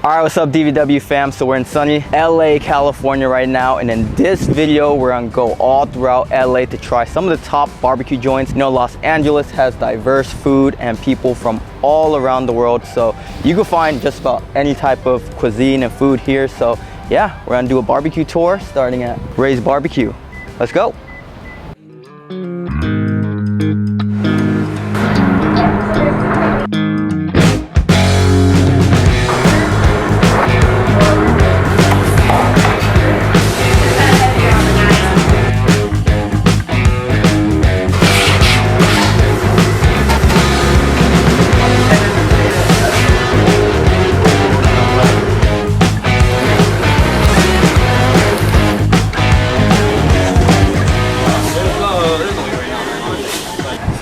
Alright, what's up DVW fam? So we're in sunny LA, California right now, and in this video we're gonna go all throughout LA to try some of the top barbecue joints. You know, Los Angeles has diverse food and people from all around the world, so you can find just about any type of cuisine and food here. So yeah, we're gonna do a barbecue tour starting at Ray's Barbecue. Let's go.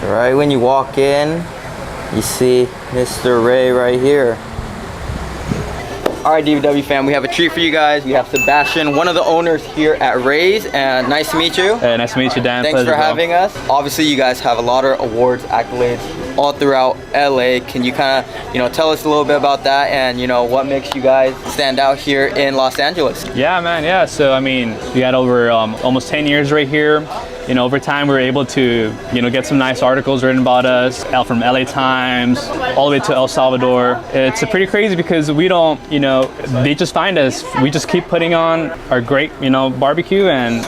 Right when you walk in, you see Mr. Ray right here. All right, DVW fam, we have a treat for you guys. We have Sebastian, one of the owners here at Ray's, and nice to meet you. Hey, nice to meet you, Dan. Thanks for having us. Obviously, you guys have a lot of awards, accolades all throughout LA. Can you kind of, tell us a little bit about that and, what makes you guys stand out here in Los Angeles? Yeah, man, yeah. So, I mean, we got over almost 10 years right here. Over time, we were able to, get some nice articles written about us, out from LA Times, all the way to El Salvador. It's pretty crazy because we don't, they just find us. We just keep putting on our great, barbecue, and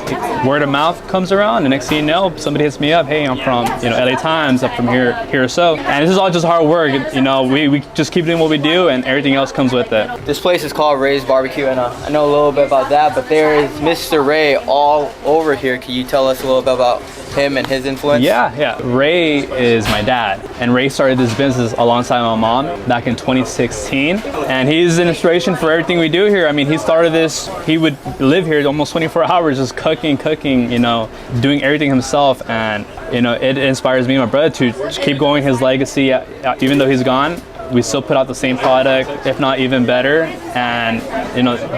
word of mouth comes around. And next thing you know, somebody hits me up, hey, I'm from, LA Times, up from here or so. And this is all just hard work. We just keep doing what we do, and everything else comes with it. This place is called Ray's Barbecue, and I know a little bit about that, but there is Mr. Ray all over here. Can you tell us a little bit about him and his influence? Yeah. Ray is my dad, and Ray started this business alongside my mom back in 2016, and he's an inspiration for everything we do here. I mean, he started this, he would live here almost 24 hours just cooking, doing everything himself, and it inspires me and my brother to keep going his legacy. Even though he's gone, we still put out the same product, if not even better, and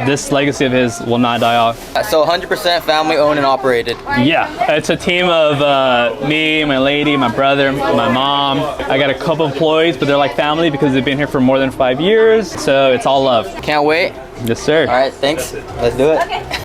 this legacy of his will not die off. So 100% family owned and operated? Yeah, it's a team of me, my lady, my brother, my mom. I got a couple employees, but they're like family because they've been here for more than 5 years, so it's all love. Can't wait. Yes, sir. All right, thanks. Let's do it. Okay.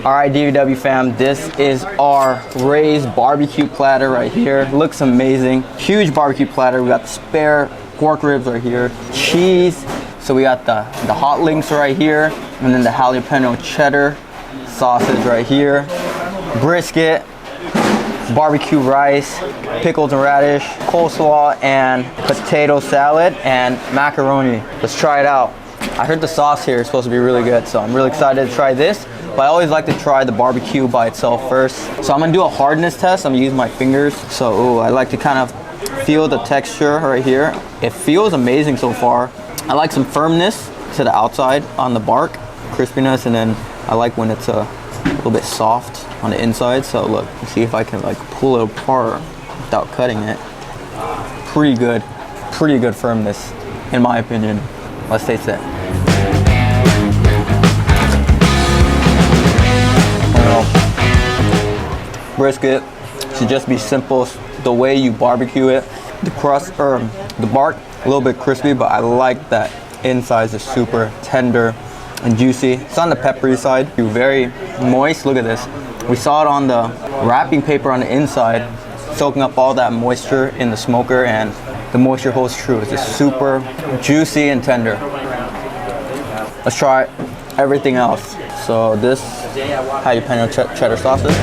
All right, DVW fam, this is our Ray's barbecue platter right here. Looks amazing. Huge barbecue platter. We got the spare pork ribs right here, cheese. So we got the hot links right here, and then the jalapeno cheddar sausage right here, brisket, barbecue rice, pickles and radish, coleslaw, and potato salad, and macaroni. Let's try it out. I heard the sauce here is supposed to be really good, so I'm really excited to try this. But I always like to try the barbecue by itself first. So I'm gonna do a hardness test. I'm gonna use my fingers. So I like to kind of feel the texture right here. It feels amazing so far. I like some firmness to the outside on the bark, crispiness, and then I like when it's a little bit soft on the inside. So look, let's see if I can pull it apart without cutting it. Pretty good firmness, in my opinion. Let's taste it. Brisket should just be simple the way you barbecue it. The crust or the bark a little bit crispy, but I like that inside is super tender and juicy. It's on the peppery side, very moist. Look at this. We saw it on the wrapping paper on the inside, soaking up all that moisture in the smoker, and the moisture holds true. It's just super juicy and tender. Let's try everything else. So this jalapeno cheddar sausage.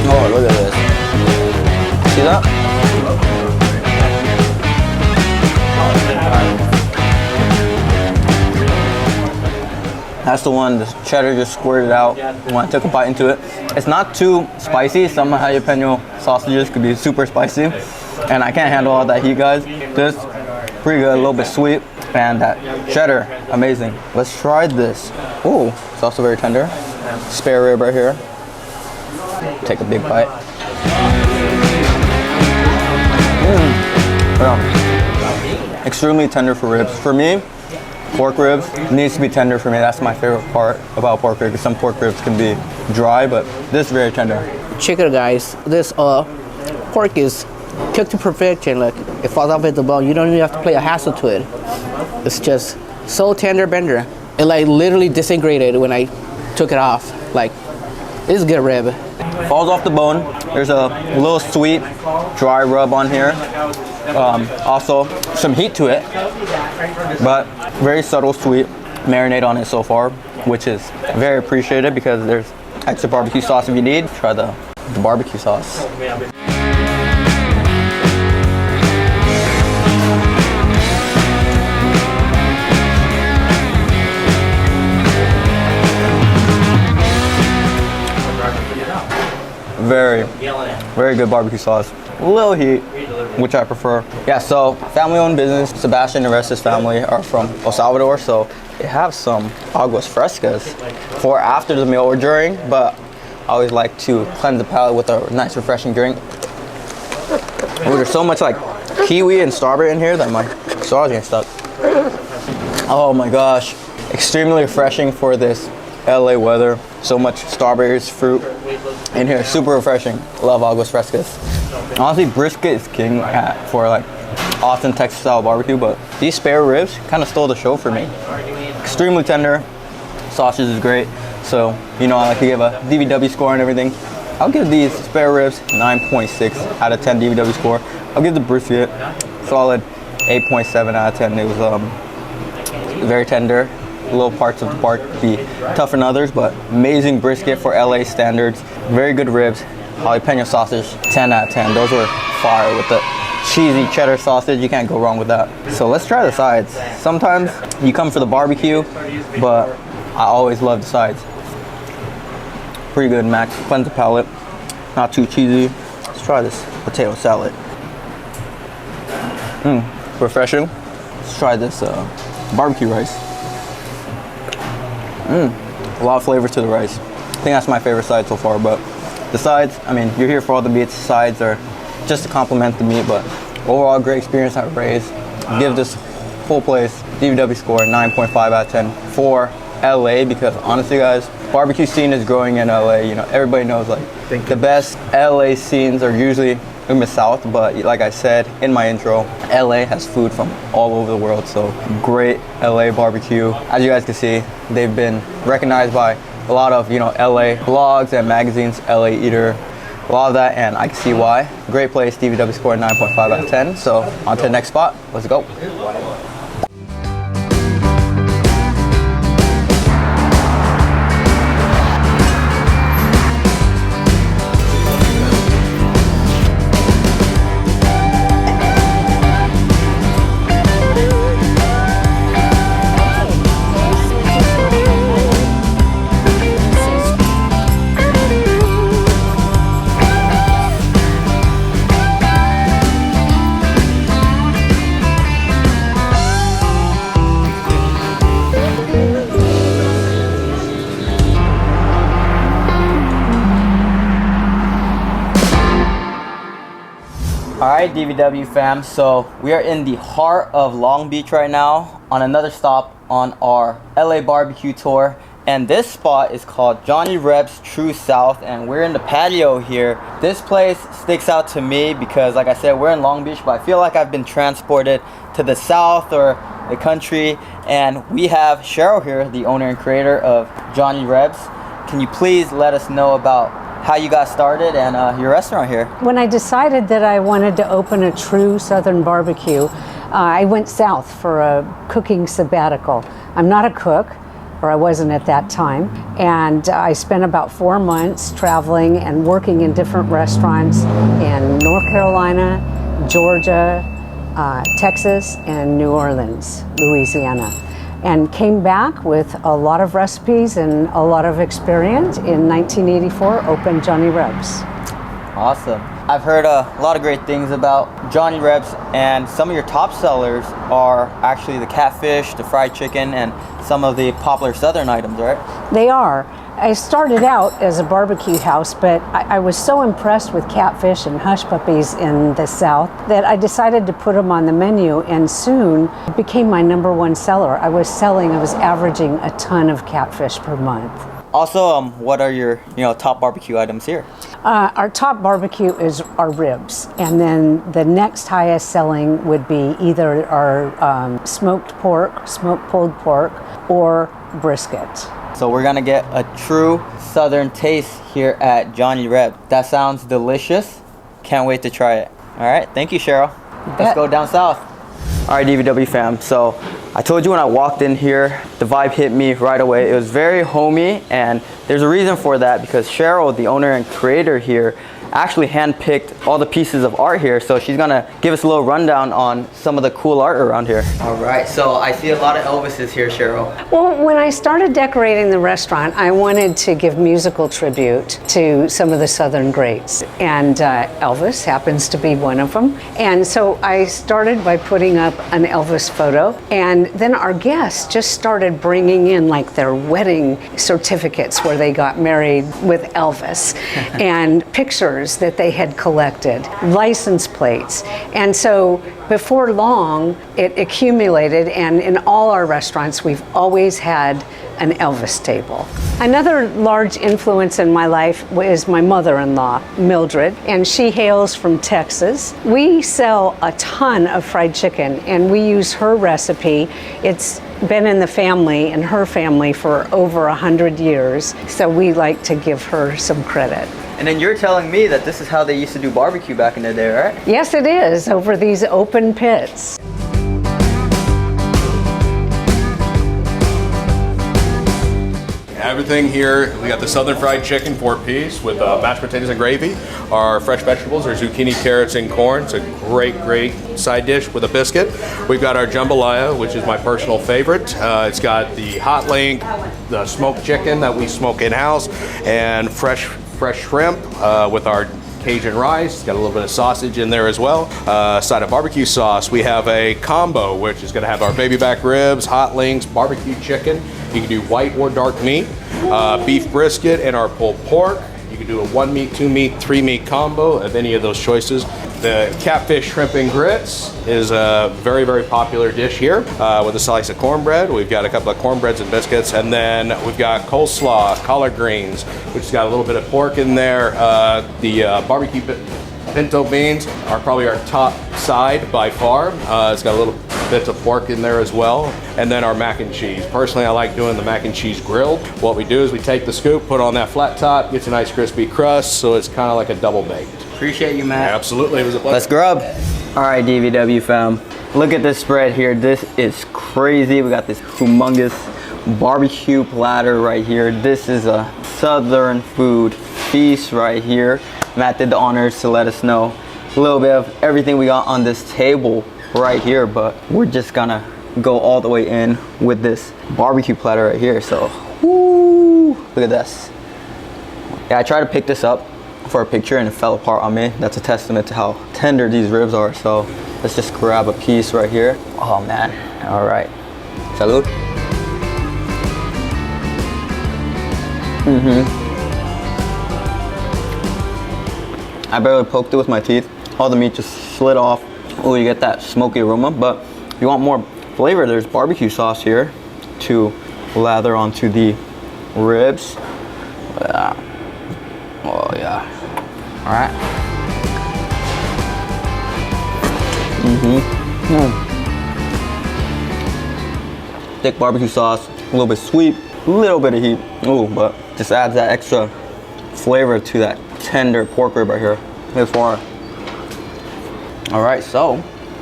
Oh, look at this. See that? That's the one the cheddar just squirted out when I took a bite into it. It's not too spicy. Some jalapeno sausages could be super spicy, and I can't handle all that heat, guys. This pretty good, a little bit sweet, and that cheddar, amazing. Let's try this. Oh, it's also very tender. Spare rib right here. Take a big bite. Yeah. Extremely tender for ribs. For me, pork ribs needs to be tender for me. That's my favorite part about pork ribs. Some pork ribs can be dry, but this is very tender. Check it, guys. This pork is cooked to perfection. Like, it falls off at the bone. You don't even have to play a hassle to it. It's just so tender bender. It like literally disintegrated when I took it off. Like, it's a good rib. Falls off the bone. There's a little sweet, dry rub on here. Also, some heat to it, but very subtle sweet marinade on it so far, which is very appreciated because there's extra barbecue sauce if you need. Try the barbecue sauce. Very good barbecue sauce. A little heat, which I prefer. Yeah, so family-owned business. Sebastian and the rest of his family are from El Salvador, so they have some aguas frescas for after the meal or during, but I always like to cleanse the palate with a nice refreshing drink. Ooh, there's so much like kiwi and strawberry in here that my straw's getting stuck. Oh my gosh, extremely refreshing for this LA weather. So much strawberries, fruit in here, super refreshing. Love aguas frescas. Honestly, brisket is king for like Austin, Texas style barbecue, but these spare ribs kind of stole the show for me. Extremely tender, sausage is great. So, you know, I like to give a DVW score and everything. I'll give these spare ribs 9.6 out of 10 DVW score. I'll give the brisket solid 8.7 out of 10. It was very tender. Little parts of the bark be tougher than others, but amazing brisket for LA standards. Very good ribs. Jalapeno sausage, 10 out of 10. Those were fire with the cheesy cheddar sausage. You can't go wrong with that. So let's try the sides. Sometimes you come for the barbecue, but I always love the sides. Pretty good, Max. Cleanse the palate. Not too cheesy. Let's try this potato salad. Refreshing. Let's try this barbecue rice. A lot of flavor to the rice. I think that's my favorite side so far, but the sides, I mean, you're here for all the meats. Sides are just to complement the meat, but overall great experience at Ray's. Give this whole place DVW score 9.5 out of 10 for LA, because honestly guys, barbecue scene is growing in LA. You know, everybody knows like the best LA scenes are usually in the South, but like I said in my intro, LA has food from all over the world, so great LA barbecue. As you guys can see, they've been recognized by a lot of, you know, LA blogs and magazines, LA Eater, a lot of that, and I can see why. Great place, DVW score 9.5 out of 10. So on to the next spot, let's go. Alright, DVW fam, so we are in the heart of Long Beach right now on another stop on our LA barbecue tour, and this spot is called Johnny Reb's True South, and we're in the patio here. This place sticks out to me because, like I said, we're in Long Beach, but I feel like I've been transported to the South or the country, and we have Cheryl here, the owner and creator of Johnny Reb's. Can you please let us know about how you got started and your restaurant here? When I decided that I wanted to open a true Southern barbecue, I went south for a cooking sabbatical. I'm not a cook, or I wasn't at that time, and I spent about 4 months traveling and working in different restaurants in North Carolina, Georgia, Texas, and New Orleans, Louisiana. and came back with a lot of recipes and a lot of experience. In 1984, opened Johnny Reb's. Awesome. I've heard a lot of great things about Johnny Reb's, and some of your top sellers are actually the catfish, the fried chicken, and some of the popular Southern items, right? They are. I started out as a barbecue house, but I was so impressed with catfish and hush puppies in the South that I decided to put them on the menu, and soon it became my #1 seller. I was averaging a ton of catfish per month. Also, what are your top barbecue items here? Our top barbecue is our ribs, and then the next highest selling would be either our smoked pork, smoked pulled pork, or brisket. So we're gonna get a true Southern taste here at Johnny Reb. That sounds delicious. Can't wait to try it. All right, thank you, Cheryl. Let's go down south. All right, DVW fam. So I told you when I walked in here, the vibe hit me right away. It was very homey, and there's a reason for that because Cheryl, the owner and creator here, actually handpicked all the pieces of art here. So she's gonna give us a little rundown on some of the cool art around here. All right, so I see a lot of Elvises here, Cheryl. Well, when I started decorating the restaurant, I wanted to give musical tribute to some of the Southern greats, and Elvis happens to be one of them. And so I started by putting up an Elvis photo, and then our guests just started bringing in like their wedding certificates where they got married with Elvis, and pictures that they had collected, license plates. And so before long, it accumulated, and in all our restaurants, we've always had an Elvis table. Another large influence in my life is my mother-in-law, Mildred, and she hails from Texas. We sell a ton of fried chicken, and we use her recipe. It's been in the family and her family for over 100 years, so we like to give her some credit. And then you're telling me that this is how they used to do barbecue back in the day, right? Yes, it is, over these open pits. Everything here, we got the Southern fried chicken 4-piece with mashed potatoes and gravy. Our fresh vegetables are zucchini, carrots, and corn. It's a great, great side dish with a biscuit. We've got our jambalaya, which is my personal favorite. It's got the hot link, the smoked chicken that we smoke in-house, and fresh shrimp with our Cajun rice. It's got a little bit of sausage in there as well. Side of barbecue sauce, we have a combo, which is gonna have our baby back ribs, hot links, barbecue chicken. You can do white or dark meat, beef brisket, and our pulled pork. You can do a 1 meat, 2 meat, 3 meat combo of any of those choices. The catfish, shrimp, and grits is a very, very popular dish here with a slice of cornbread. We've got a couple of cornbreads and biscuits, and then we've got coleslaw, collard greens, which has got a little bit of pork in there. The barbecue pinto beans are probably our top side by far. It's got a little bit of pork in there as well. And then our mac and cheese. Personally, I like doing the mac and cheese grilled. What we do is we take the scoop, put it on that flat top, gets a nice crispy crust, so it's kind of like a double baked. Appreciate you, Matt. Absolutely, it was a pleasure. Let's grub. All right, DVW fam. Look at this spread here. This is crazy. We got this humongous barbecue platter right here. This is a Southern food feast right here. Matt did the honors to let us know a little bit of everything we got on this table right here, but we're just gonna go all the way in with this barbecue platter right here. So, woo, look at this. Yeah, I tried to pick this up for a picture and it fell apart on me. That's a testament to how tender these ribs are. So let's just grab a piece right here. Oh man, all right. Salud. I barely poked it with my teeth. All the meat just slid off. Oh, you get that smoky aroma. But if you want more flavor, there's barbecue sauce here to lather onto the ribs. Oh yeah. All right. Thick barbecue sauce, a little bit sweet, a little bit of heat. Ooh, but just adds that extra flavor to that tender pork rib right here. This far. All right, so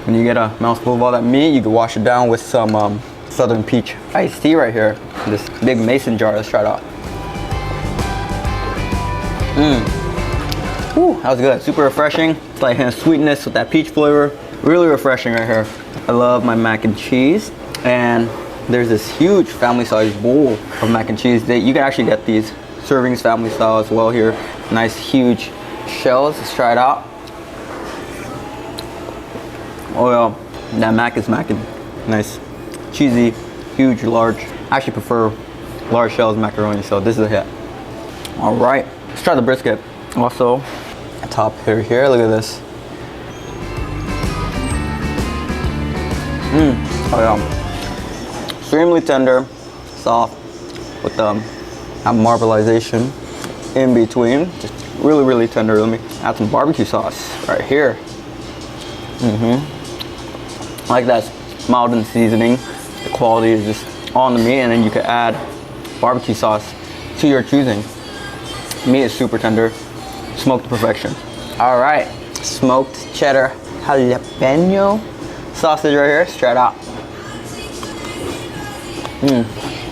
when you get a mouthful of all that meat, you can wash it down with some Southern Peach iced tea right here. This big mason jar. Let's try it out. Ooh, that was good. Super refreshing. It's like sweetness with that peach flavor. Really refreshing right here. I love my mac and cheese, and there's this huge family-sized bowl of mac and cheese. You can actually get these servings family style as well here. Nice huge shells. Let's try it out. Oh yeah, that mac is macking. Nice, cheesy, huge, large. I actually prefer large shells macaroni, so this is a hit. All right, let's try the brisket. Also, top here, look at this. Oh yeah, extremely tender, soft, with that marbleization in between. Just really, really tender. Let me add some barbecue sauce right here. I like that mild in seasoning. The quality is just on the meat, and then you can add barbecue sauce to your choosing. Meat is super tender, smoked to perfection. All right, smoked cheddar jalapeno sausage right here. Let's try it out.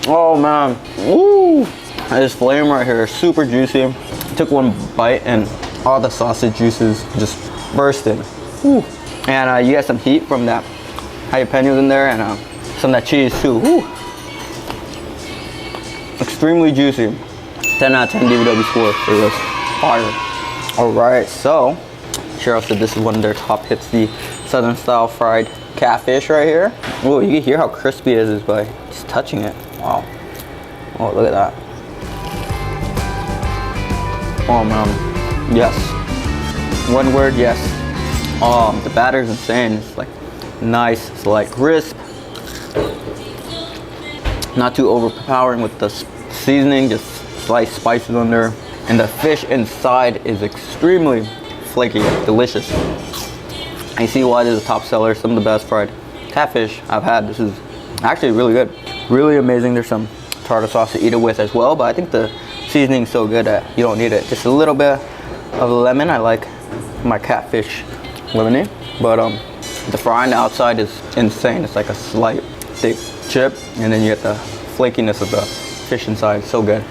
Oh man, woo! This flame right here, super juicy. Took one bite and all the sausage juices just bursted. Woo. And you get some heat from that jalapenos in there, and some of that cheese too. Woo. Extremely juicy. 10 out of 10 BBW score for this. Fire. All right, so Cheryl said this is one of their top hits, the Southern style fried catfish right here. Oh, you can hear how crispy it is by just touching it. Wow. Oh, look at that. Oh man, yes. One word, yes. The batter is insane. It's like nice, it's like crisp. Not too overpowering with the seasoning, just slight spices on there. And the fish inside is extremely flaky, delicious. I see why this is a top seller. Some of the best fried catfish I've had. This is actually really good. Really amazing. There's some tartar sauce to eat it with as well, but I think the seasoning is so good that you don't need it. Just a little bit of lemon. I like my catfish lemony, but the fry on the outside is insane. It's like a slight thick chip, and then you get the flakiness of the fish inside. So good.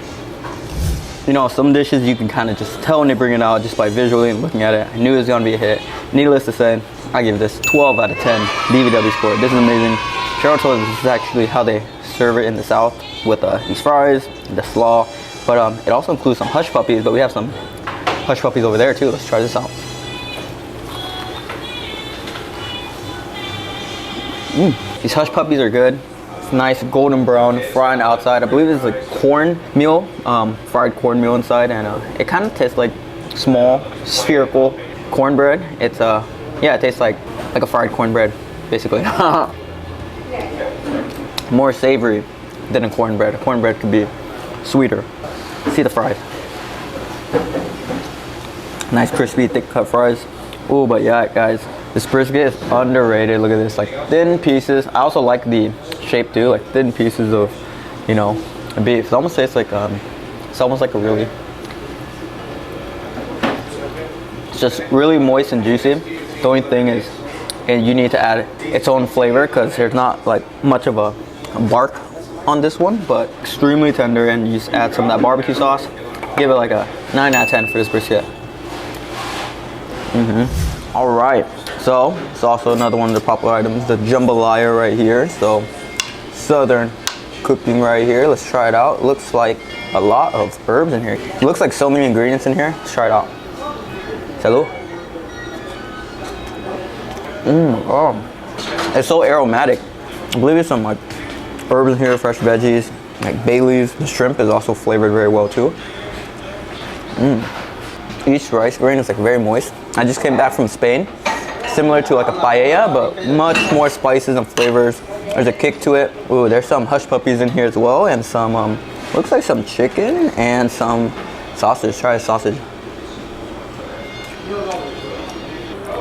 You know, some dishes you can kind of just tell when they bring it out just by visually and looking at it. I knew it was gonna be a hit. Needless to say, I give this 12 out of 10 BBW score. This is amazing. Cheryl told us this is actually how they serve it in the South with these fries, the slaw, but it also includes some hush puppies, but we have some hush puppies over there too. Let's try this out. These hush puppies are good. It's nice golden brown, fried on the outside. I believe it's like cornmeal, fried cornmeal inside, and it kind of tastes like small spherical cornbread. It's yeah, it tastes like a fried cornbread, basically. More savory than a cornbread. A cornbread could be sweeter. See the fries. Nice crispy, thick cut fries. Oh, but yeah, guys, this brisket is underrated. Look at this, like thin pieces. I also like the shape too, like thin pieces of, you know, beef. It almost tastes like it's almost like a really. It's just really moist and juicy. The only thing is, and you need to add its own flavor because there's not like much of a bark on this one, but extremely tender, and you just add some of that barbecue sauce. Give it like a 9 out of 10 for this brisket. All right, so it's also another one of the popular items, the jambalaya right here. So Southern cooking right here. Let's try it out. It looks like a lot of herbs in here. It looks like so many ingredients in here. Let's try it out. Salud. Oh, it's so aromatic. I believe there's some like herbs in here, fresh veggies, like bay leaves. The shrimp is also flavored very well too. Each rice grain is like very moist. I just came back from Spain, similar to like a paella, but much more spices and flavors. There's a kick to it. Ooh, there's some hush puppies in here as well, and some looks like some chicken and some sausage. Try a sausage.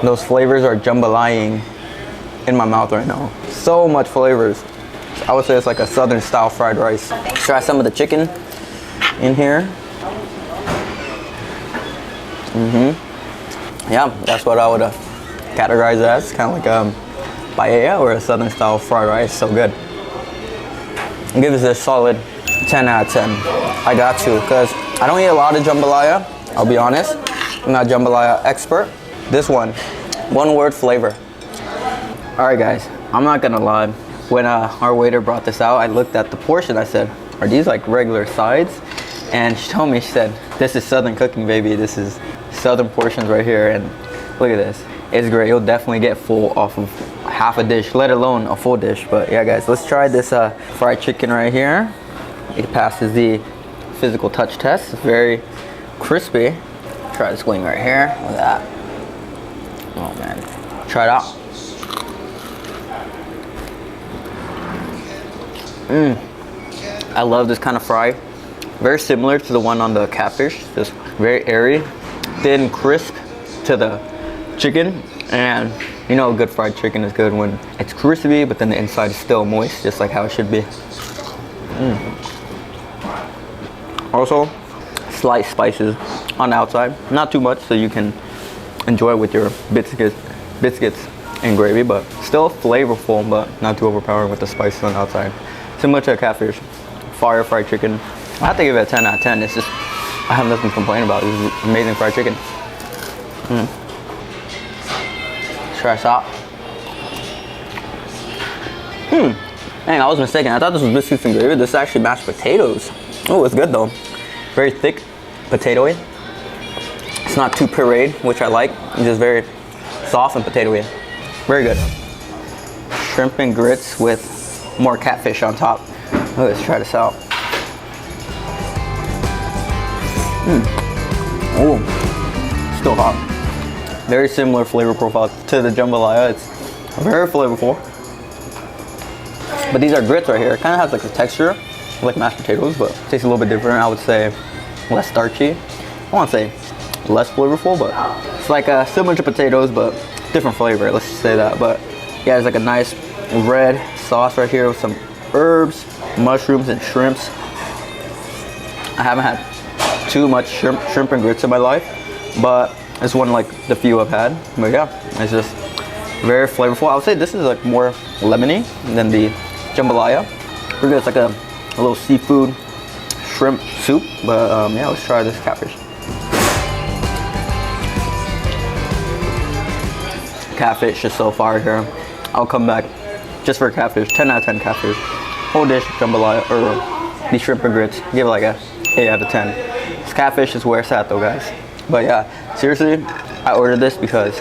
Those flavors are jambalaying in my mouth right now. So much flavors. I would say it's like a Southern style fried rice. Try some of the chicken in here. Yeah, that's what I would categorize it as. Kind of like paella or a Southern style fried rice. So good. I'll give this a solid 10 out of 10. I got to, because I don't eat a lot of jambalaya. I'll be honest. I'm not a jambalaya expert. This one word, flavor. All right, guys. I'm not gonna lie. when our waiter brought this out, I looked at the portion. I said, are these like regular sides? And she told me, she said, this is Southern cooking, baby. This is Southern portions right here. And look at this. It's great. You'll definitely get full off of half a dish, let alone a full dish. But yeah, guys, let's try this fried chicken right here. It passes the physical touch test. It's very crispy. Try this wing right here. Look at that. Oh man. Try it out. I love this kind of fry. Very similar to the one on the catfish. Just very airy, thin, crisp to the chicken. And you know, good fried chicken is good when it's crispy, but then the inside is still moist, just like how it should be. Also, slight spices on the outside. Not too much, so you can enjoy it with your biscuits and gravy, but still flavorful, but not too overpowering with the spices on the outside. Similar to a catfish. Fire fried chicken. I have to give it a 10 out of 10. It's just, I have nothing to complain about. This is amazing fried chicken. Try this out. Dang, I was mistaken. I thought this was biscuits and gravy. This is actually mashed potatoes. Oh, it's good though. Very thick, potatoey. It's not too pureed, which I like. It's just very soft and potatoey. Very good. Shrimp and grits with more catfish on top. Let's try this out. Oh, still hot. Very similar flavor profile to the jambalaya. It's very flavorful. But these are grits right here. It kind of has like a texture like mashed potatoes, but tastes a little bit different. I would say less starchy. I won't say less flavorful, but it's like similar to potatoes, but different flavor. Let's just say that. But yeah, there's like a nice red sauce right here with some herbs, mushrooms, and shrimps. I haven't had too much shrimp and grits in my life, but it's one like the few I've had. But yeah, it's just very flavorful. I would say this is like more lemony than the jambalaya. Pretty good. It's like a little seafood shrimp soup. But yeah, let's try this catfish. Catfish is so fire here. I'll come back just for catfish. 10 out of 10 catfish. Whole dish jambalaya or the shrimp and grits. Give it like a 8 out of 10. This catfish is where it's at though, guys. But yeah, seriously, I ordered this because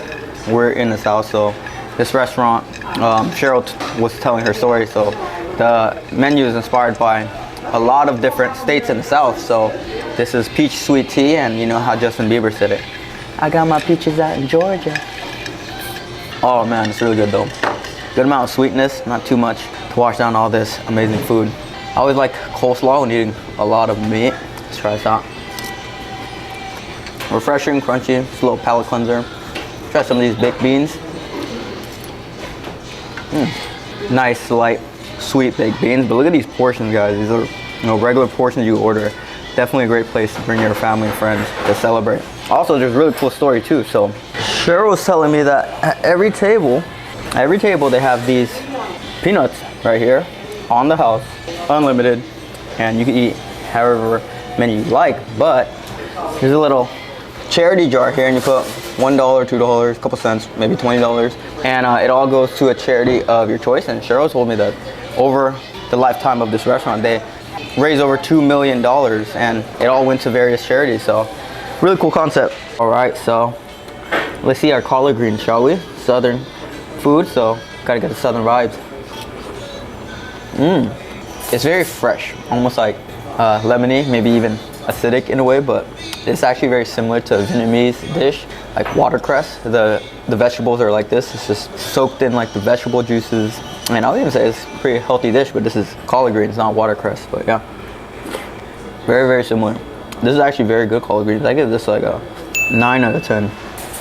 we're in the South. So this restaurant, Cheryl was telling her story. So the menu is inspired by a lot of different states in the South. So this is peach sweet tea, and you know how Justin Bieber said it. I got my peaches out in Georgia. Oh man, it's really good though. Good amount of sweetness, not too much to wash down all this amazing food. I always like coleslaw when eating a lot of meat. Let's try this out. Refreshing, crunchy, just a little palate cleanser. Try some of these baked beans. Nice, light, sweet baked beans. But look at these portions, guys. These are regular portions you order. Definitely a great place to bring your family and friends to celebrate. Also, there's a really cool story too. So Cheryl was telling me that at every table they have these peanuts right here on the house, unlimited, and you can eat however many you like. But there's a little charity jar here, and you put $1, $2, a couple cents, maybe $20, and it all goes to a charity of your choice. And Cheryl told me that over the lifetime of this restaurant, they raised over $2 million, and it all went to various charities. So really cool concept. All right, so let's see our collard greens, shall we? Southern food, so gotta get the southern vibes. It's very fresh, almost like lemony, maybe even acidic in a way, but it's actually very similar to a Vietnamese dish, like watercress. The vegetables are like this. It's just soaked in like the vegetable juices. And I would even say it's a pretty healthy dish, but this is collard greens, not watercress. But yeah, very, very similar. This is actually very good collard greens. I give this like a 9 out of 10.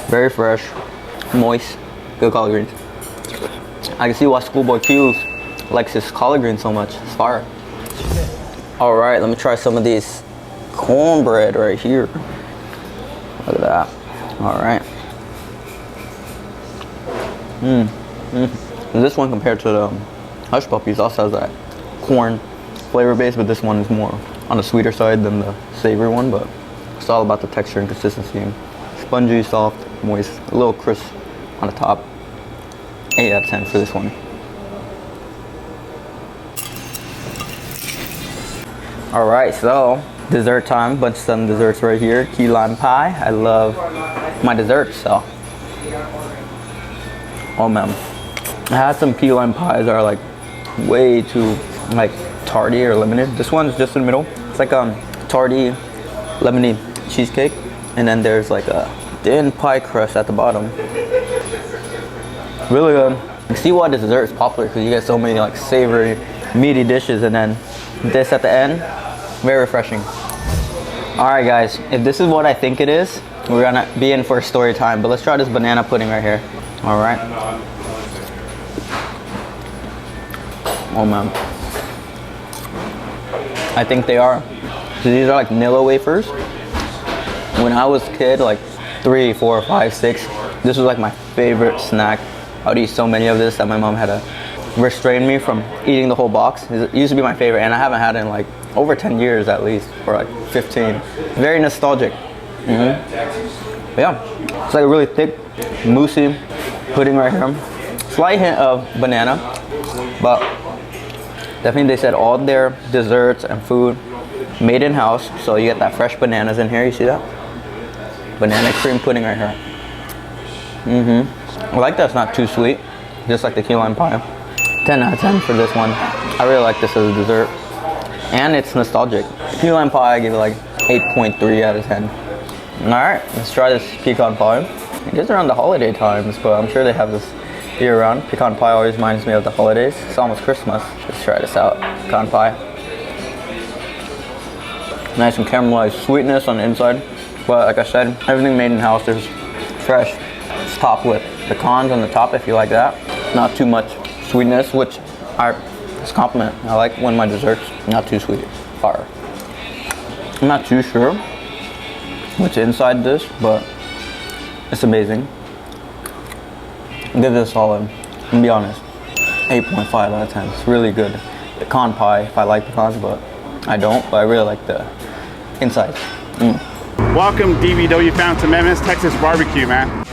Very fresh, moist, good collard greens. I can see why Schoolboy Q likes his collard greens so much. It's fire. All right, let me try some of these cornbread right here. Look at that. All right. This one compared to the Hush Puppies also has that corn flavor base, but this one is more on the sweeter side than the savory one. But it's all about the texture and consistency. Spongy, soft, moist, a little crisp on the top. 8 out of 10 for this one. All right, so dessert time. Bunch of some desserts right here. Key lime pie. I love my desserts, so. Oh man, I had some key lime pies that are like way too like tarty or lemonade. This one's just in the middle. It's like tarty, lemony cheesecake, and then there's like a thin pie crust at the bottom. Really good. You see why this dessert is popular, because you get so many like savory, meaty dishes, and then this at the end, very refreshing. All right, guys, if this is what I think it is, we're gonna be in for a story time. But let's try this banana pudding right here. All right. Oh man, I think they are. So these are like Nilla wafers. When I was a kid, like 3, 4, 5, 6, this was like my favorite snack. I would eat so many of this that my mom had to restrain me from eating the whole box. It used to be my favorite, and I haven't had it in like over 10 years at least, or like 15. Very nostalgic. But yeah, it's like a really thick, moussey pudding right here. Slight hint of banana, but definitely they said all their desserts and food made in house. So you get that fresh bananas in here. You see that? Banana cream pudding right here. I like that it's not too sweet, just like the key lime pie. 10 out of 10 for this one. I really like this as a dessert, and it's nostalgic. Key lime pie, I give it like 8.3 out of 10. All right, let's try this pecan pie. It is around the holiday times, but I'm sure they have this year round. Pecan pie always reminds me of the holidays. It's almost Christmas. Let's try this out. Pecan pie. Nice and caramelized sweetness on the inside. But like I said, everything made in house is fresh. It's topped with pecans on the top if you like that. Not too much sweetness, which it's a compliment. I like when my desserts not too sweet. Fire. I'm not too sure what's inside this, but it's amazing. I'll give this a solid, to be honest, 8.5 out of 10. It's really good. Pecan pie, if I like pecans, but I don't, but I really like the inside. Welcome, DVW fam, to Memphis, Texas barbecue, man.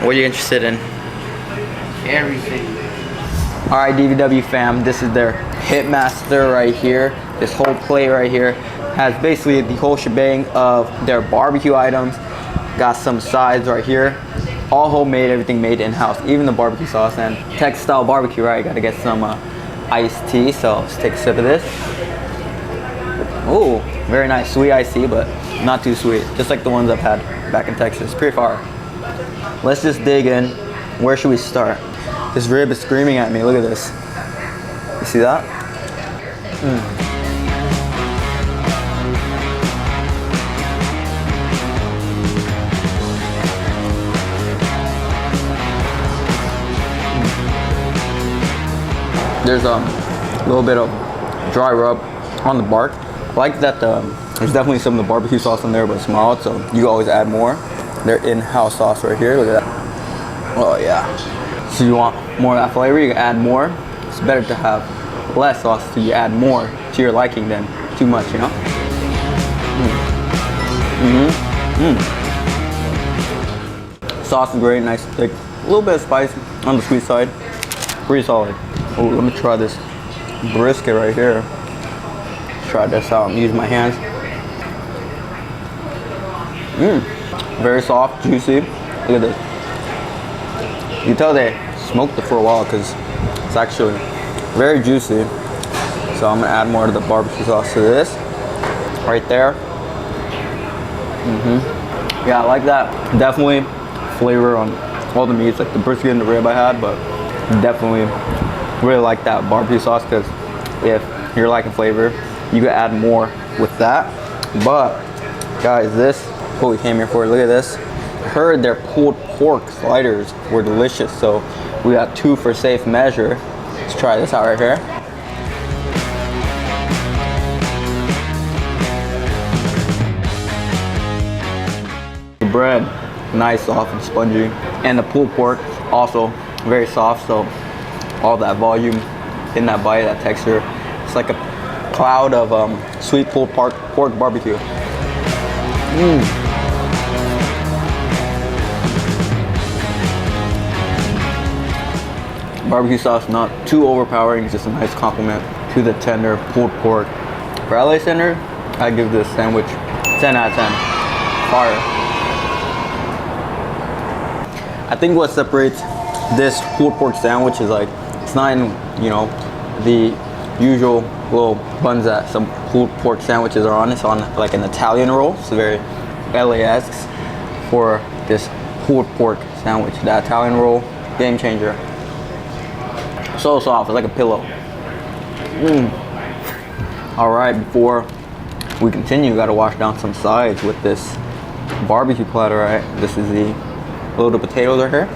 What are you interested in? Everything. All right, DVW fam, this is their Hitmaster right here. This whole plate right here has basically the whole shebang of their barbecue items. Got some sides right here. All homemade, everything made in-house, even the barbecue sauce. And Texas style barbecue, right? Gotta get some iced tea, so let's take a sip of this. Oh, very nice, sweet iced tea, but not too sweet. Just like the ones I've had back in Texas, pretty far. Let's just dig in. Where should we start? This rib is screaming at me. Look at this. You see that? There's a little bit of dry rub on the bark. I like that there's definitely some of the barbecue sauce in there, but it's mild, so you can always add more. Their in-house sauce right here, look at that. Oh yeah. So you want more of that flavor, you can add more. It's better to have less sauce so you add more to your liking than too much, you know? Sauce is great, nice thick. A little bit of spice on the sweet side. Pretty solid. Oh, let me try this brisket right here. Let's try this out and use my hands. Very soft, juicy. Look at this. You can tell they smoked it for a while because it's actually very juicy. So I'm gonna add more of the barbecue sauce to this. Right there. Yeah, I like that. Definitely flavor on all the meats, like the brisket and the rib I had, but definitely really like that barbecue sauce because if you're liking flavor, you can add more with that. But guys, this what we came here for. Look at this. I heard their pulled pork sliders were delicious, so we got 2 for safe measure. Let's try this out right here. bread, nice, soft and spongy. And the pulled pork, also very soft, so all that volume in that bite, that texture, it's like a cloud of sweet pulled pork barbecue. Barbecue sauce not too overpowering, it's just a nice compliment to the tender pulled pork. For LA tender, I give this sandwich 10 out of 10. Fire. I think what separates this pulled pork sandwich is like, it's not in, you know, the usual little buns that some pulled pork sandwiches are on. It's on like an Italian roll. It's very LA-esque for this pulled pork sandwich. The Italian roll, game changer. So soft, it's like a pillow. All right, before we continue, we gotta wash down some sides with this barbecue platter, right? This is the loaded potatoes right here.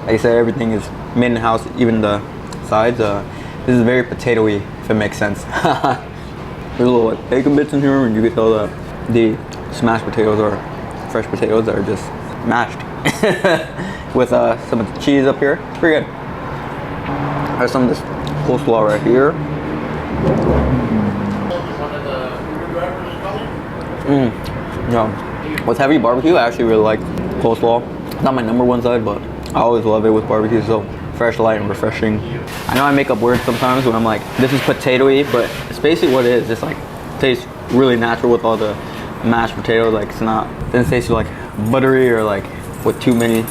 Like I said, everything is made in the house, even the sides. This is very potatoey, if it makes sense. There's little like bacon bits in here, and you can tell that the smashed potatoes are fresh potatoes that are just mashed with some of the cheese up here. Pretty good. There's some of this coleslaw right here. Yeah. With heavy barbecue, I actually really like coleslaw. It's not my number one side, but I always love it with barbecue. So fresh, light, and refreshing. I know I make up words sometimes when I'm like, this is potatoey, but it's basically what it is. It's like, tastes really natural with all the mashed potatoes. Like, it's not, it doesn't taste like buttery or like with too many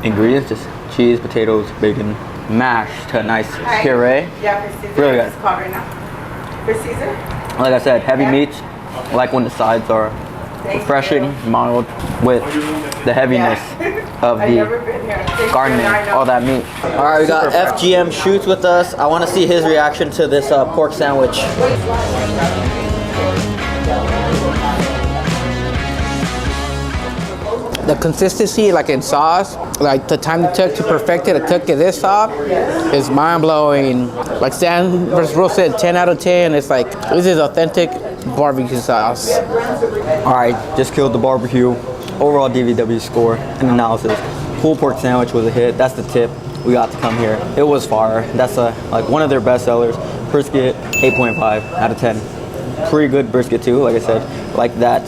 ingredients. Just cheese, potatoes, bacon, mashed to a nice puree. Yeah, for Caesar. Really good. It's called right now. For Caesar? Like I said, heavy meats. I like when the sides are refreshing, mild, with the heaviness of the gardening, all that meat. All right, we got FGM Shoots with us. I want to see his reaction to this pork sandwich. The consistency, like in sauce, like the time it took to perfect it, to cook it this soft, is mind-blowing. Like Stan vs. Rule said, 10 out of 10. It's like, this is authentic barbecue sauce. All right, just killed the barbecue. Overall DVW score and analysis. Pulled pork sandwich was a hit. That's the tip. We got to come here. It was fire. That's like one of their best sellers. Brisket, 8.5 out of 10. Pretty good brisket too, like I said. Like that,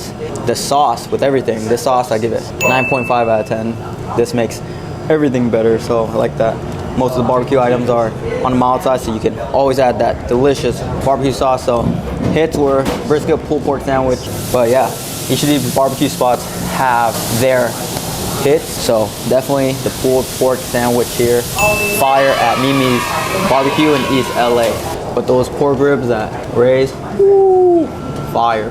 the sauce with everything. This sauce, I give it 9.5 out of 10. This makes everything better, so I like that. Most of the barbecue items are on the mild side, so you can always add that delicious barbecue sauce. So hits were brisket, pulled pork sandwich. But yeah, each of these barbecue spots have their hits. So definitely the pulled pork sandwich here. Fire at Mimi's Barbecue in East LA. But those pork ribs at Ray's, woo, fire.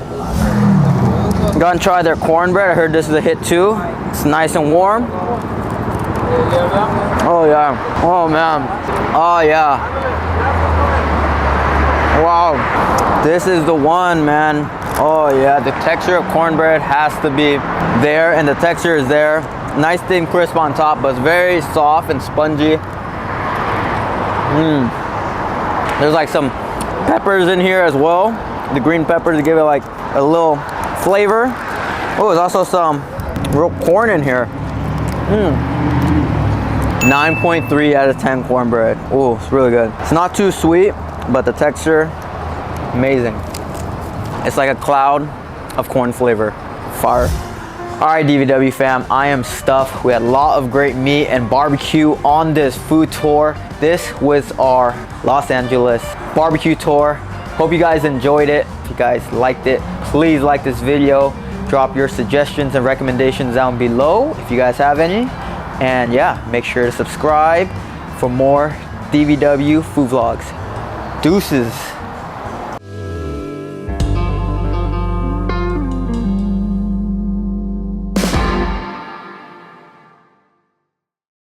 Gonna try their cornbread. I heard this is a hit too. It's nice and warm. Oh yeah. Oh man. Oh yeah. Wow. This is the one, man. Oh yeah. The texture of cornbread has to be there, and the texture is there. Nice thin crisp on top, but it's very soft and spongy. There's like some peppers in here as well. The green peppers to give it like a little flavor. Oh, there's also some real corn in here. 9.3 out of 10 cornbread. Oh, it's really good. It's not too sweet, but the texture, amazing. It's like a cloud of corn flavor. Fire. All right, DVW fam, I am stuffed. We had a lot of great meat and barbecue on this food tour. This was our Los Angeles barbecue tour. Hope you guys enjoyed it. If you guys liked it, please like this video. Drop your suggestions and recommendations down below if you guys have any. And yeah, make sure to subscribe for more DVW food vlogs. Deuces.